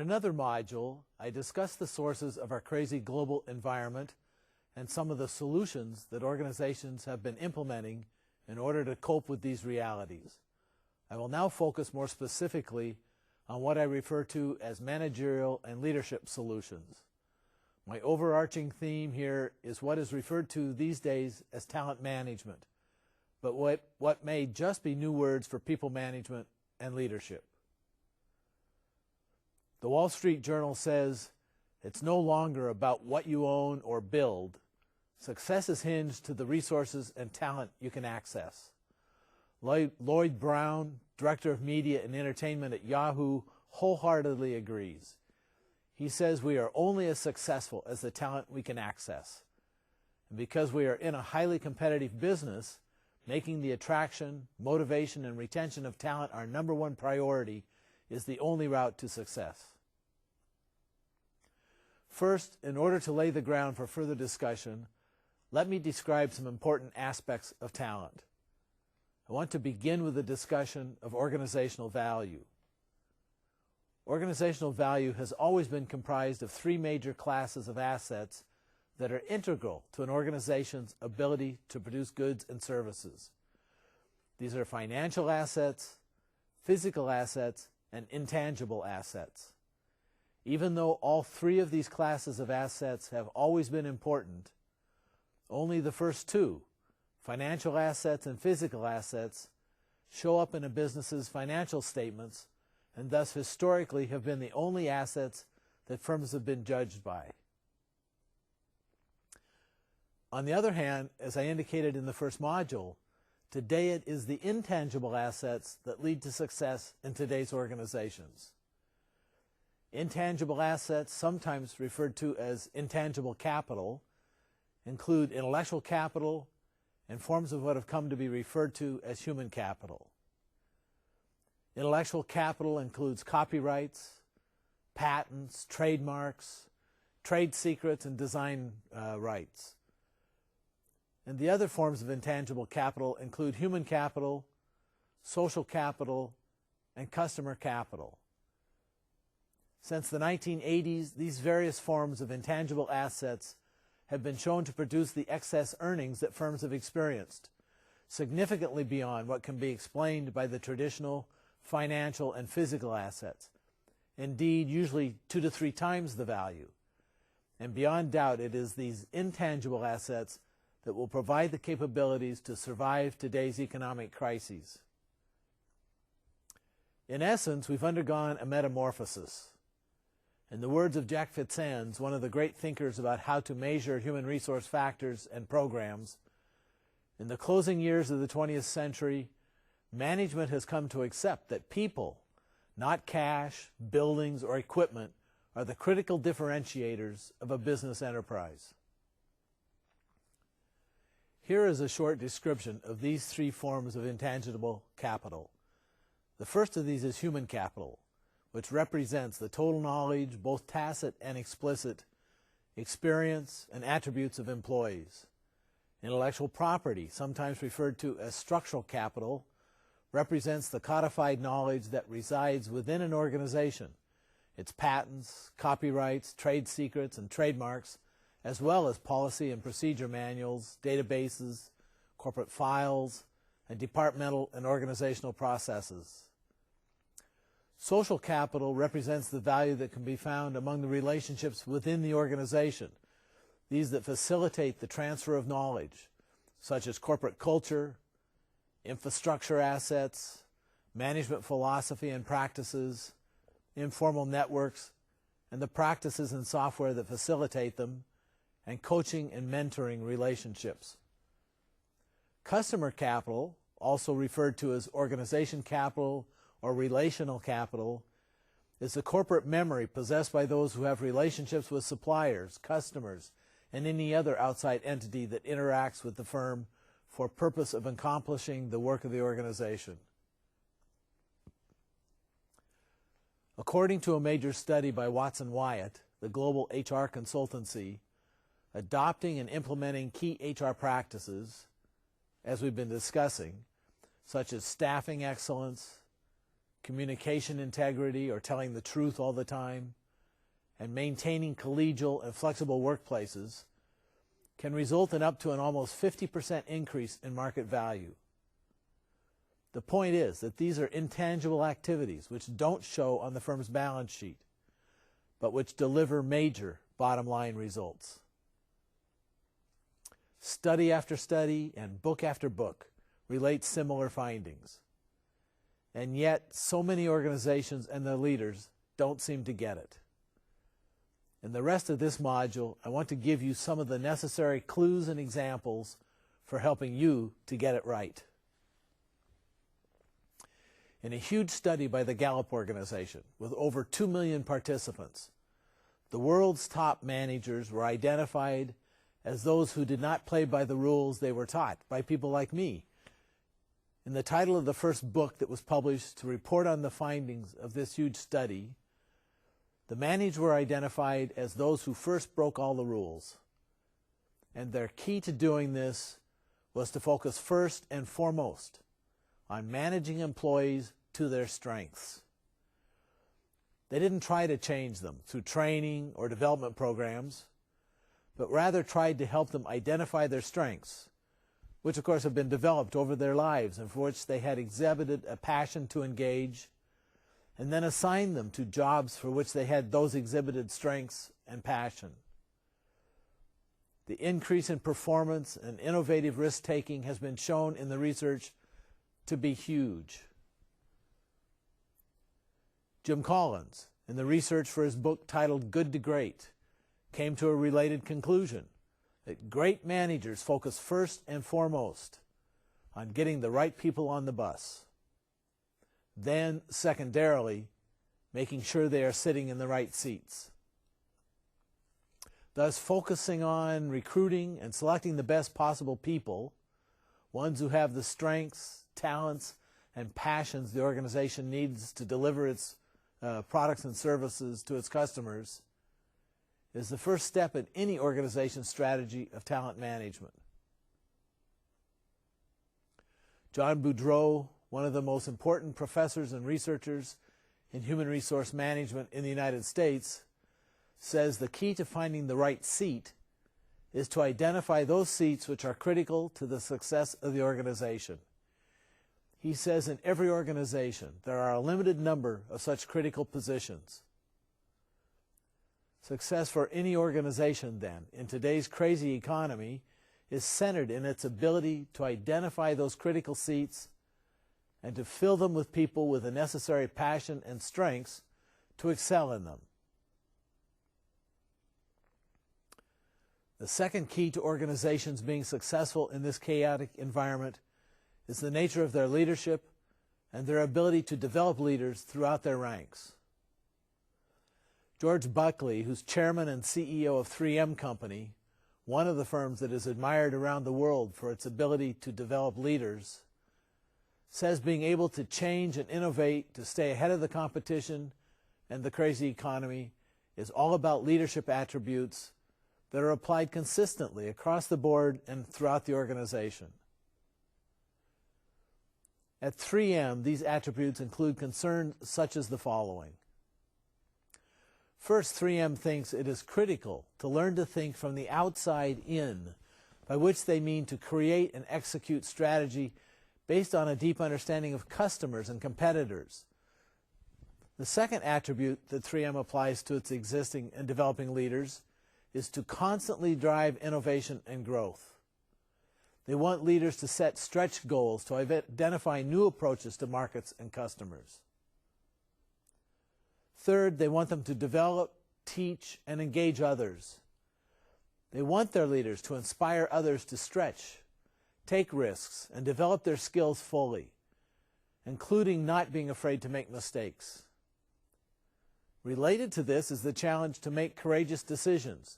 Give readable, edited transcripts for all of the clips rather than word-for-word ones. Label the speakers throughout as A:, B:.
A: In another module, I discussed the sources of our crazy global environment and some of the solutions that organizations have been implementing in order to cope with these realities. I will now focus more specifically on what I refer to as managerial and leadership solutions. My overarching theme here is what is referred to these days as talent management, but what may just be new words for people management and leadership. The Wall Street Journal says, "It's no longer about what you own or build. Success is hinged to the resources and talent you can access." Lloyd Brown, Director of Media and Entertainment at Yahoo, wholeheartedly agrees. He says we are only as successful as the talent we can access. And because we are in a highly competitive business, making the attraction, motivation, and retention of talent our number one priority is the only route to success. First, in order to lay the ground for further discussion, let me describe some important aspects of talent. I want to begin with a discussion of organizational value. Organizational value has always been comprised of three major classes of assets that are integral to an organization's ability to produce goods and services. These are financial assets, physical assets, and intangible assets. Even though all three of these classes of assets have always been important, only the first two, financial assets and physical assets, show up in a business's financial statements and thus historically have been the only assets that firms have been judged by. On the other hand, as I indicated in the first module, today it is the intangible assets that lead to success in today's organizations. Intangible assets, sometimes referred to as intangible capital, include intellectual capital and forms of what have come to be referred to as human capital. Intellectual capital includes copyrights, patents, trademarks, trade secrets, and design rights. And the other forms of intangible capital include human capital, social capital, and customer capital. Since the 1980s, these various forms of intangible assets have been shown to produce the excess earnings that firms have experienced, significantly beyond what can be explained by the traditional financial and physical assets. Indeed, usually 2 to 3 times the value. And beyond doubt, it is these intangible assets that will provide the capabilities to survive today's economic crises. In essence, we've undergone a metamorphosis. In the words of Jack Fitzsimmons, one of the great thinkers about how to measure human resource factors and programs, in the closing years of the 20th century, management has come to accept that people, not cash, buildings, or equipment, are the critical differentiators of a business enterprise. Here is a short description of these three forms of intangible capital. The first of these is human capital, which represents the total knowledge, both tacit and explicit, experience, and attributes of employees. Intellectual property, sometimes referred to as structural capital, represents the codified knowledge that resides within an organization, its patents, copyrights, trade secrets, and trademarks, as well as policy and procedure manuals, databases, corporate files, and departmental and organizational processes. Social capital represents the value that can be found among the relationships within the organization, these that facilitate the transfer of knowledge, such as corporate culture, infrastructure assets, management philosophy and practices, informal networks, and the practices and software that facilitate them, and coaching and mentoring relationships. Customer capital, also referred to as organization capital or relational capital, is the corporate memory possessed by those who have relationships with suppliers, customers, and any other outside entity that interacts with the firm for purpose of accomplishing the work of the organization. According to a major study by Watson Wyatt, the global HR consultancy, adopting and implementing key HR practices, as we've been discussing, such as staffing excellence, communication integrity or telling the truth all the time, and maintaining collegial and flexible workplaces can result in up to an almost 50% increase in market value. The point is that these are intangible activities which don't show on the firm's balance sheet, but which deliver major bottom line results. Study after study and book after book relate similar findings. And yet, so many organizations and their leaders don't seem to get it. In the rest of this module, I want to give you some of the necessary clues and examples for helping you to get it right. In a huge study by the Gallup organization with over 2 million participants, the world's top managers were identified as those who did not play by the rules they were taught by people like me. In the title of the first book that was published to report on the findings of this huge study, the managers were identified as those who first broke all the rules. And their key to doing this was to focus first and foremost on managing employees to their strengths. They didn't try to change them through training or development programs, but rather tried to help them identify their strengths, which of course have been developed over their lives and for which they had exhibited a passion to engage, and then assign them to jobs for which they had those exhibited strengths and passion. The increase in performance and innovative risk-taking has been shown in the research to be huge. Jim Collins, in the research for his book titled Good to Great, came to a related conclusion, that great managers focus first and foremost on getting the right people on the bus. Then, secondarily, making sure they are sitting in the right seats. Thus, focusing on recruiting and selecting the best possible people, ones who have the strengths, talents, and passions the organization needs to deliver its products and services to its customers, is the first step in any organization's strategy of talent management. John Boudreau, one of the most important professors and researchers in human resource management in the United States, says the key to finding the right seat is to identify those seats which are critical to the success of the organization. He says in every organization there are a limited number of such critical positions. Success for any organization, then, in today's crazy economy, is centered in its ability to identify those critical seats and to fill them with people with the necessary passion and strengths to excel in them. The second key to organizations being successful in this chaotic environment is the nature of their leadership and their ability to develop leaders throughout their ranks. George Buckley, who's chairman and CEO of 3M Company, one of the firms that is admired around the world for its ability to develop leaders, says being able to change and innovate to stay ahead of the competition and the crazy economy is all about leadership attributes that are applied consistently across the board and throughout the organization. At 3M, these attributes include concerns such as the following. First, 3M thinks it is critical to learn to think from the outside in, by which they mean to create and execute strategy based on a deep understanding of customers and competitors. The second attribute that 3M applies to its existing and developing leaders is to constantly drive innovation and growth. They want leaders to set stretch goals to identify new approaches to markets and customers. Third, they want them to develop, teach, and engage others. They want their leaders to inspire others to stretch, take risks, and develop their skills fully, including not being afraid to make mistakes. Related to this is the challenge to make courageous decisions,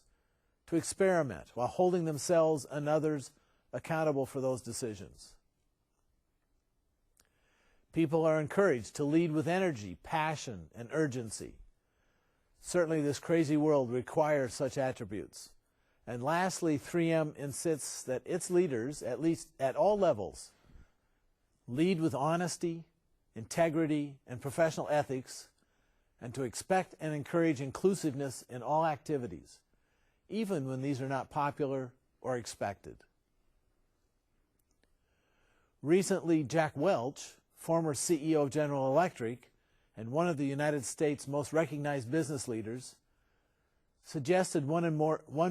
A: to experiment while holding themselves and others accountable for those decisions. People are encouraged to lead with energy, passion, and urgency. Certainly this crazy world requires such attributes. And lastly, 3M insists that its leaders, at least at all levels, lead with honesty, integrity, and professional ethics, and to expect and encourage inclusiveness in all activities, even when these are not popular or expected. Recently, Jack Welch, former CEO of General Electric and one of the United States' most recognized business leaders, suggested one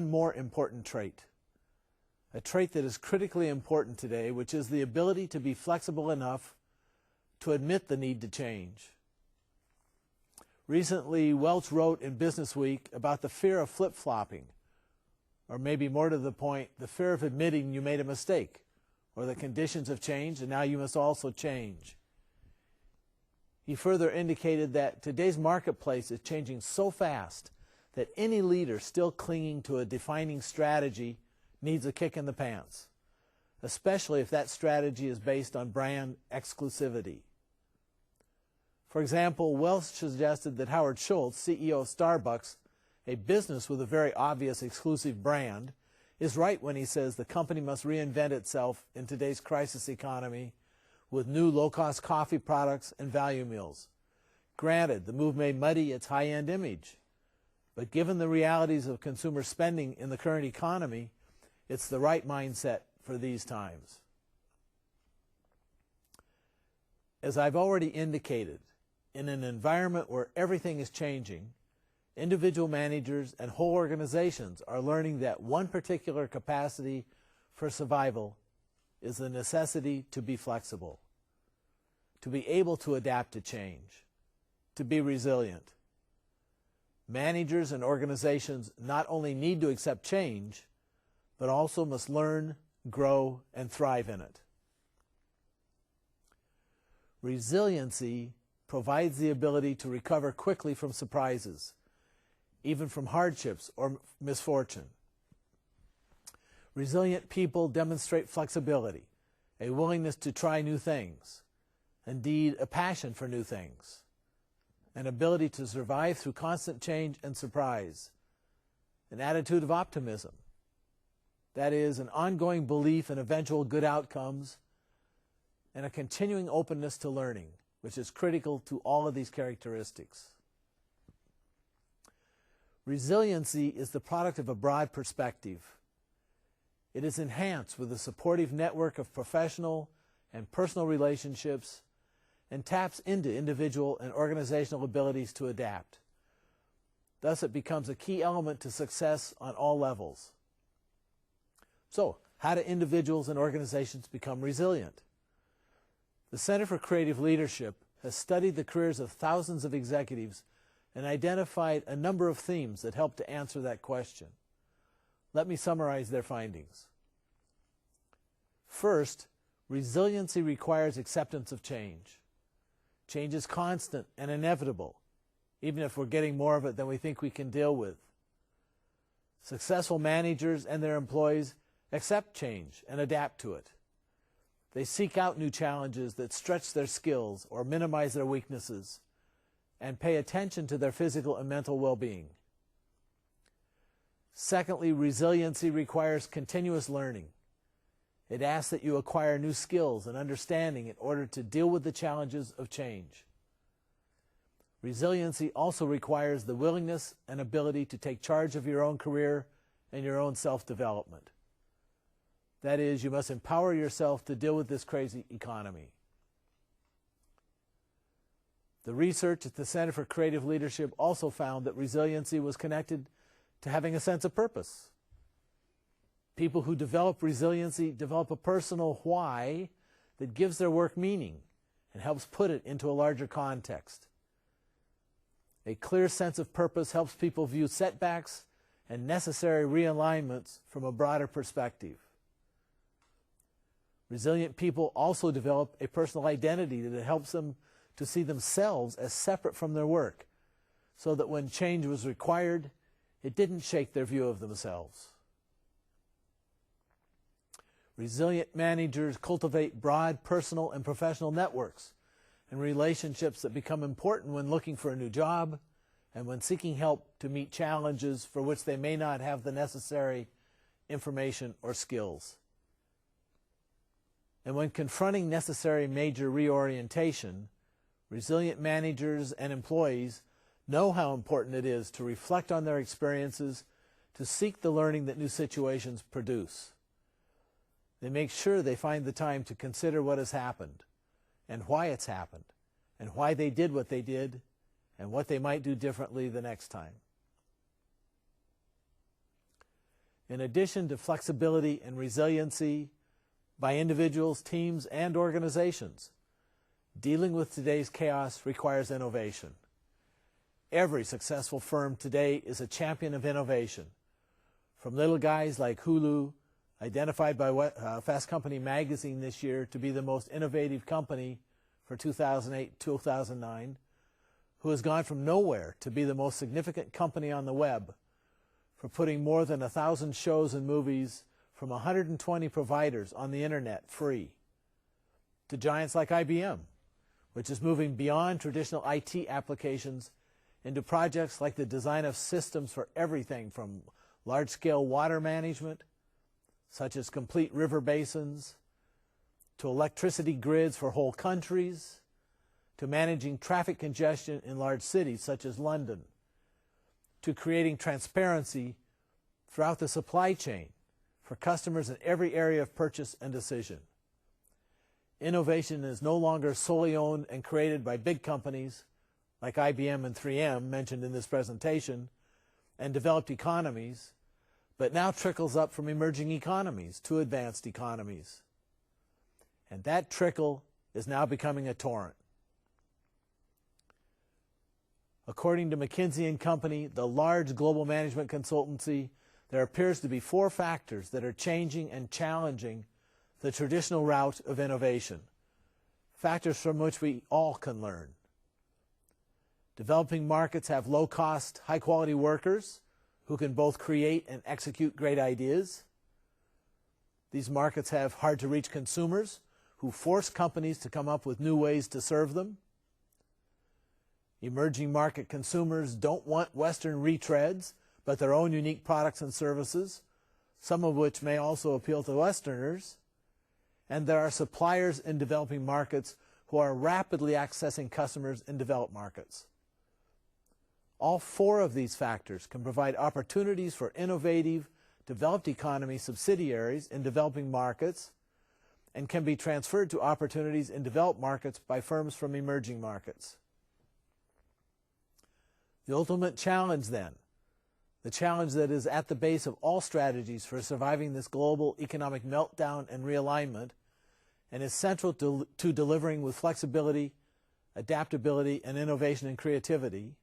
A: more important trait, a trait that is critically important today, which is the ability to be flexible enough to admit the need to change. Recently, Welch wrote in Business Week about the fear of flip-flopping, or maybe more to the point, the fear of admitting you made a mistake, or the conditions have changed and now you must also change. He further indicated that today's marketplace is changing so fast that any leader still clinging to a defining strategy needs a kick in the pants, especially if that strategy is based on brand exclusivity. For example, Welch suggested that Howard Schultz, CEO of Starbucks, a business with a very obvious exclusive brand, is right when he says the company must reinvent itself in today's crisis economy with new low-cost coffee products and value meals. Granted, the move may muddy its high-end image, but given the realities of consumer spending in the current economy, it's the right mindset for these times. As I've already indicated, in an environment where everything is changing, individual managers and whole organizations are learning that one particular capacity for survival is the necessity to be flexible, to be able to adapt to change, to be resilient. Managers and organizations not only need to accept change, but also must learn, grow, and thrive in it. Resiliency provides the ability to recover quickly from surprises, even from hardships or misfortune. Resilient people demonstrate flexibility, a willingness to try new things, indeed a passion for new things, an ability to survive through constant change and surprise, an attitude of optimism, that is, an ongoing belief in eventual good outcomes, and a continuing openness to learning, which is critical to all of these characteristics. Resiliency is the product of a broad perspective. It is enhanced with a supportive network of professional and personal relationships and taps into individual and organizational abilities to adapt. Thus, it becomes a key element to success on all levels. So, how do individuals and organizations become resilient? The Center for Creative Leadership has studied the careers of thousands of executives and identified a number of themes that help to answer that question. Let me summarize their findings. First, resiliency requires acceptance of change. Change is constant and inevitable, even if we're getting more of it than we think we can deal with. Successful managers and their employees accept change and adapt to it. They seek out new challenges that stretch their skills or minimize their weaknesses, and pay attention to their physical and mental well-being. Secondly, resiliency requires continuous learning. It asks that you acquire new skills and understanding in order to deal with the challenges of change. Resiliency also requires the willingness and ability to take charge of your own career and your own self-development. That is, you must empower yourself to deal with this crazy economy. The research at the Center for Creative Leadership also found that resiliency was connected to having a sense of purpose. People who develop resiliency develop a personal why that gives their work meaning and helps put it into a larger context. A clear sense of purpose helps people view setbacks and necessary realignments from a broader perspective. Resilient people also develop a personal identity that helps them to see themselves as separate from their work, so that when change was required, it didn't shake their view of themselves. Resilient managers cultivate broad personal and professional networks and relationships that become important when looking for a new job and when seeking help to meet challenges for which they may not have the necessary information or skills. And when confronting necessary major reorientation, Resilient managers and employees know how important it is to reflect on their experiences, to seek the learning that new situations produce. They make sure they find the time to consider what has happened, and why it's happened, and why they did what they did, and what they might do differently the next time. In addition to flexibility and resiliency by individuals, teams, and organizations, dealing with today's chaos requires innovation. Every successful firm today is a champion of innovation, from little guys like Hulu, identified by Fast Company magazine this year to be the most innovative company for 2008-2009, who has gone from nowhere to be the most significant company on the web, for putting more than 1,000 shows and movies from 120 providers on the internet free, to giants like IBM, which is moving beyond traditional IT applications into projects like the design of systems for everything from large-scale water management, such as complete river basins, to electricity grids for whole countries, to managing traffic congestion in large cities such as London, to creating transparency throughout the supply chain for customers in every area of purchase and decision. Innovation is no longer solely owned and created by big companies like IBM and 3M mentioned in this presentation and developed economies, but now trickles up from emerging economies to advanced economies. And that trickle is now becoming a torrent. According to McKinsey & Company, the large global management consultancy, there appears to be 4 factors that are changing and challenging the traditional route of innovation, factors from which we all can learn. Developing markets have low-cost, high-quality workers who can both create and execute great ideas. These markets have hard-to-reach consumers who force companies to come up with new ways to serve them. Emerging market consumers don't want Western retreads, but their own unique products and services, some of which may also appeal to Westerners. And there are suppliers in developing markets who are rapidly accessing customers in developed markets. All 4 of these factors can provide opportunities for innovative, developed economy subsidiaries in developing markets and can be transferred to opportunities in developed markets by firms from emerging markets. The ultimate challenge then, the challenge that is at the base of all strategies for surviving this global economic meltdown and realignment, and is central to delivering with flexibility, adaptability, and innovation and creativity,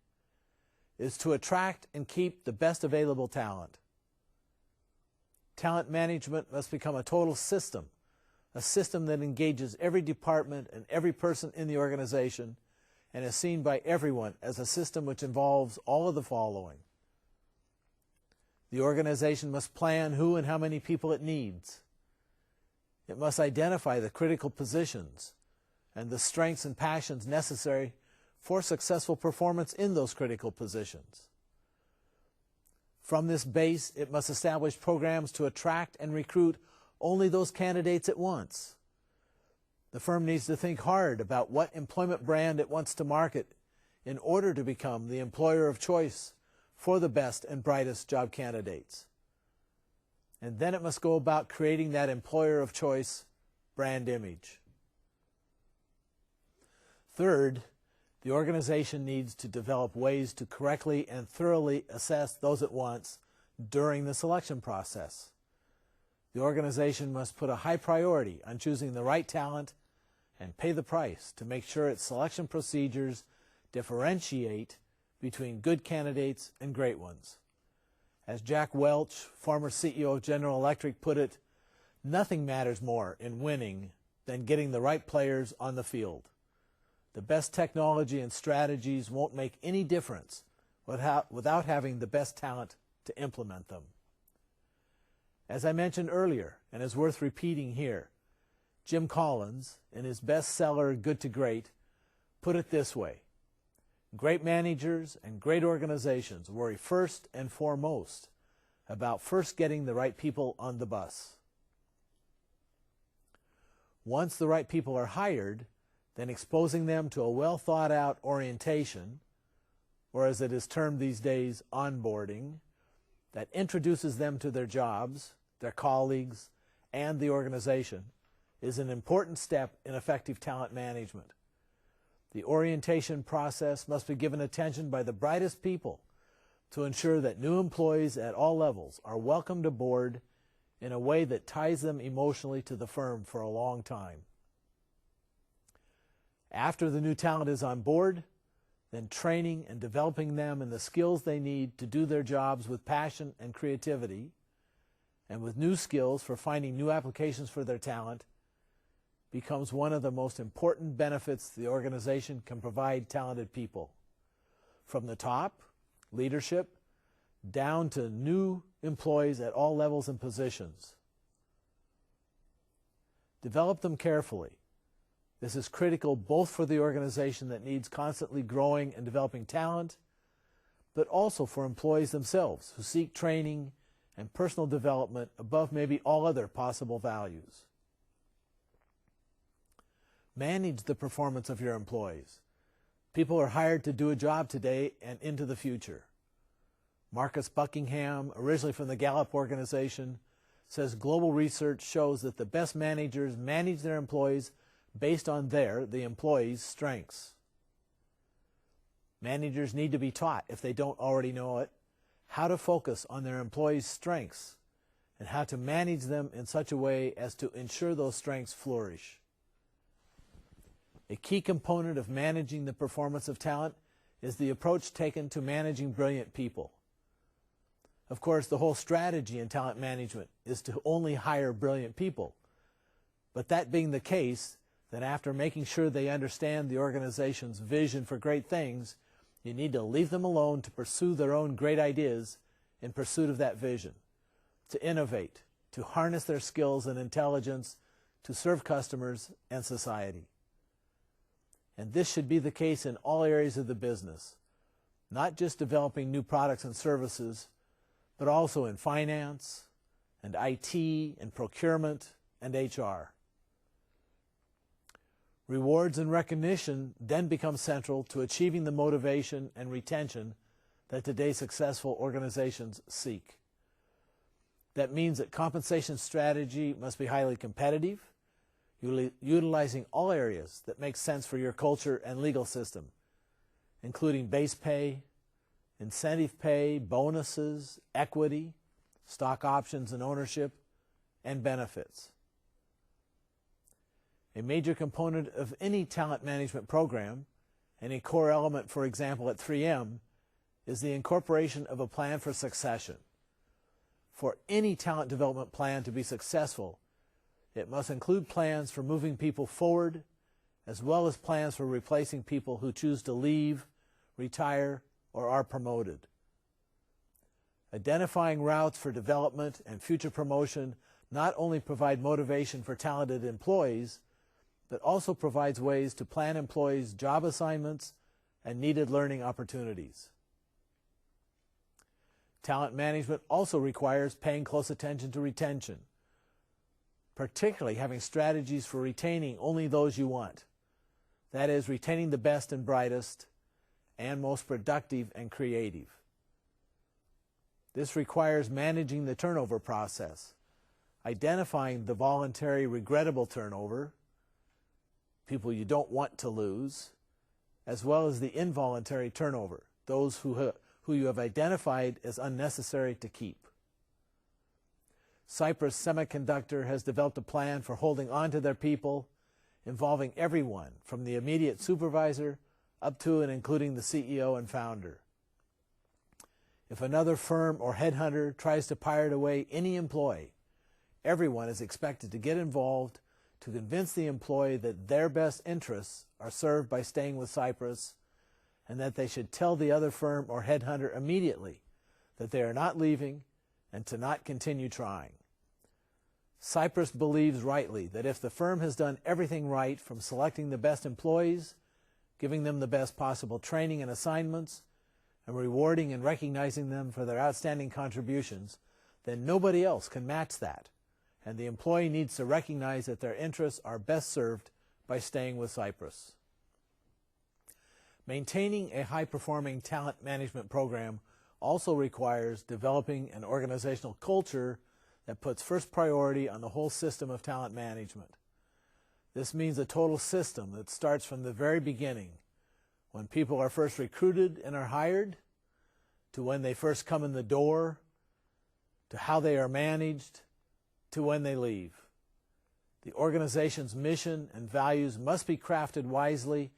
A: is to attract and keep the best available talent. Talent management must become a total system, a system that engages every department and every person in the organization and is seen by everyone as a system which involves all of the following. The organization must plan who and how many people it needs. It must identify the critical positions and the strengths and passions necessary for successful performance in those critical positions. From this base, it must establish programs to attract and recruit only those candidates it wants. The firm needs to think hard about what employment brand it wants to market in order to become the employer of choice for the best and brightest job candidates. And then it must go about creating that employer of choice brand image. Third, the organization needs to develop ways to correctly and thoroughly assess those it wants during the selection process. The organization must put a high priority on choosing the right talent and pay the price to make sure its selection procedures differentiate between good candidates and great ones. As Jack Welch, former CEO of General Electric, put it, nothing matters more in winning than getting the right players on the field. The best technology and strategies won't make any difference without having the best talent to implement them. As I mentioned earlier, and is worth repeating here, Jim Collins, in his bestseller Good to Great, put it this way: great managers and great organizations worry first and foremost about first getting the right people on the bus. Once the right people are hired, then exposing them to a well-thought-out orientation, or as it is termed these days, onboarding, that introduces them to their jobs, their colleagues, and the organization, is an important step in effective talent management. The orientation process must be given attention by the brightest people to ensure that new employees at all levels are welcomed aboard in a way that ties them emotionally to the firm for a long time. After the new talent is on board, then training and developing them in the skills they need to do their jobs with passion and creativity, and with new skills for finding new applications for their talent, becomes one of the most important benefits the organization can provide talented people. From the top, leadership, down to new employees at all levels and positions. Develop them carefully. This is critical both for the organization that needs constantly growing and developing talent, but also for employees themselves who seek training and personal development above maybe all other possible values. Manage the performance of your employees. People are hired to do a job today and into the future. Marcus Buckingham, originally from the Gallup organization, says global research shows that the best managers manage their employees based on the employees' strengths. Managers need to be taught, if they don't already know it, how to focus on their employees' strengths and how to manage them in such a way as to ensure those strengths flourish. A key component of managing the performance of talent is the approach taken to managing brilliant people. Of course, the whole strategy in talent management is to only hire brilliant people. But that being the case, then after making sure they understand the organization's vision for great things, you need to leave them alone to pursue their own great ideas in pursuit of that vision, to innovate, to harness their skills and intelligence to serve customers and society. And this should be the case in all areas of the business, not just developing new products and services, but also in finance and IT and procurement and HR. Rewards and recognition then become central to achieving the motivation and retention that today's successful organizations seek. That means that compensation strategy must be highly competitive, utilizing all areas that make sense for your culture and legal system, including base pay, incentive pay, bonuses, equity, stock options and ownership, and benefits. A major component of any talent management program, and a core element, for example, at 3M, is the incorporation of a plan for succession. For any talent development plan to be successful, it must include plans for moving people forward, as well as plans for replacing people who choose to leave, retire, or are promoted. Identifying routes for development and future promotion not only provide motivation for talented employees, but also provides ways to plan employees' job assignments and needed learning opportunities. Talent management also requires paying close attention to retention, particularly having strategies for retaining only those you want. That is, retaining the best and brightest and most productive and creative. This requires managing the turnover process, identifying the voluntary regrettable turnover, people you don't want to lose, as well as the involuntary turnover, those who you have identified as unnecessary to keep. Cypress Semiconductor has developed a plan for holding on to their people, involving everyone from the immediate supervisor up to and including the CEO and founder. If another firm or headhunter tries to pirate away any employee, everyone is expected to get involved to convince the employee that their best interests are served by staying with Cypress, and that they should tell the other firm or headhunter immediately that they are not leaving and to not continue trying. Cypress believes rightly that if the firm has done everything right, from selecting the best employees, giving them the best possible training and assignments, and rewarding and recognizing them for their outstanding contributions, then nobody else can match that, and the employee needs to recognize that their interests are best served by staying with Cypress. Maintaining a high-performing talent management program also requires developing an organizational culture that puts first priority on the whole system of talent management. This means a total system that starts from the very beginning, when people are first recruited and are hired, to when they first come in the door, to how they are managed, to when they leave. The organization's mission and values must be crafted wisely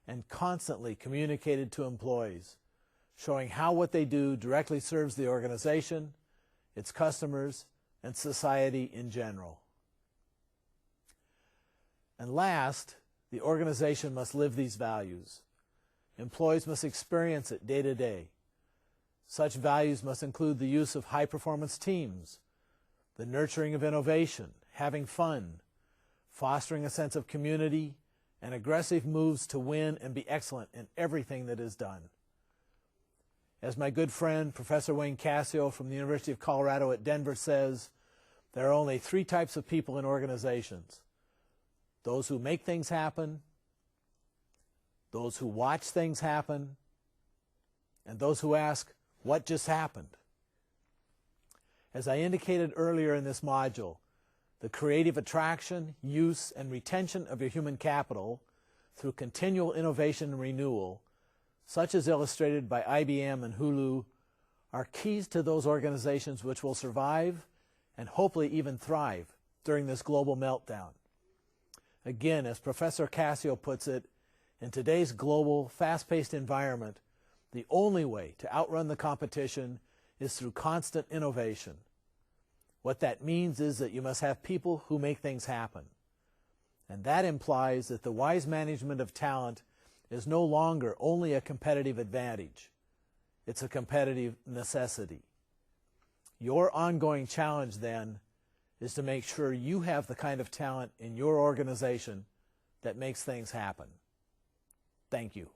A: and constantly communicated to employees, showing how what they do directly serves the organization, its customers, and society in general. And last, the organization must live these values. Employees must experience it day to day. Such values must include the use of high-performance teams, the nurturing of innovation, having fun, fostering a sense of community, and aggressive moves to win and be excellent in everything that is done. As my good friend, Professor Wayne Cassio from the University of Colorado at Denver says, there are only 3 types of people in organizations: those who make things happen, those who watch things happen, and those who ask, what just happened? As I indicated earlier in this module, the creative attraction, use, and retention of your human capital through continual innovation and renewal, such as illustrated by IBM and Hulu, are keys to those organizations which will survive and hopefully even thrive during this global meltdown. Again, as Professor Cassio puts it, in today's global, fast-paced environment, the only way to outrun the competition is through constant innovation. What that means is that you must have people who make things happen. And that implies that the wise management of talent is no longer only a competitive advantage. It's a competitive necessity. Your ongoing challenge, then, is to make sure you have the kind of talent in your organization that makes things happen. Thank you.